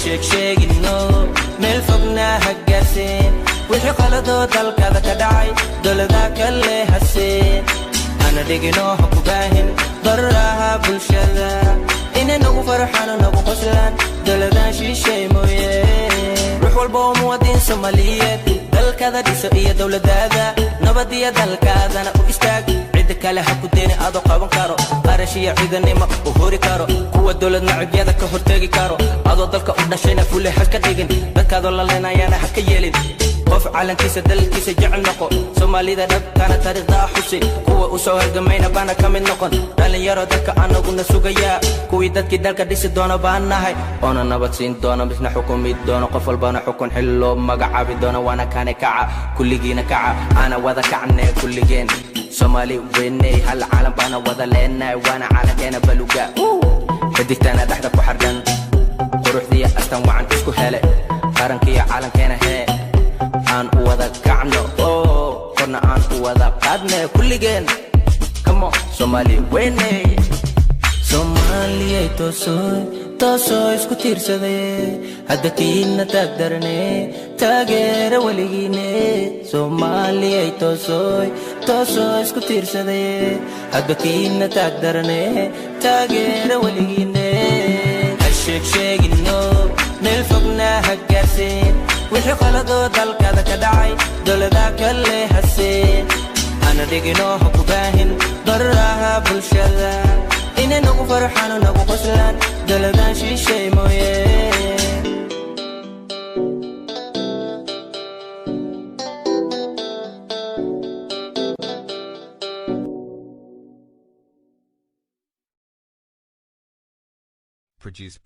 هالشيك شيقينو ميل فوقنا هقاسين وحي قلدو دالكادا كدعي دولداك اللي هسين أنا ديقينو هكو باهن براها بلشدا إنا نغو فرحان نغو قسلان دولدان شي مويه روح والبو موادين سوماليات دالكادا ديسو إيا دولدادا نبادية دالكادا نقو إستاق عيدك على هكو ديني أدو قابن كارو قارشية عيداني ما وهوري كارو قوة دولد نعبيادا كهورتاقي كارو أدو دالكا قداشينا فولي حشكا ديقن دالكادو لالينا يانا حكا يلين qof calankiisa dalkiisa jecel noqo Soomaalida dhabkana taariikhda xusi kuwa u soo halgamayna bana kamid noqon dhalinyaro dadka anaguna sugaya kuwii dadkii dalka dhisi doona baan nahay ona nabad siin doona bisna xukumi doona qof walbana xukun xillo magacaabi doona wana kaane kaca kulligiina kaca ana wada kacne kulligeen Soomaali weynay hal caalam bana wada leenay wana caalamkeena baluga xidigtana dhaxda ku xargan quruxdiya astan wacan isku hele qarankiya caalamkeena hee aan u wada kacno korna aan u wada qaadne kulligeen kamo Soomaali weynay Soomaaliyay toosoy isku tiirsadee hadda kiina taagdarne taageera weligiine Soomaaliyay toosoy isku tiirsadee hadda kiina taagdarne taageera weligiine hashek sheegino meel fogna hagaarsin وحي قلدو دالكادا كدعي دولداك اللي هسين أنا ديقينو هكو باهن براها بلشدا إنا نغو فرحان ونغو قسلان دولدان شي مويه Produced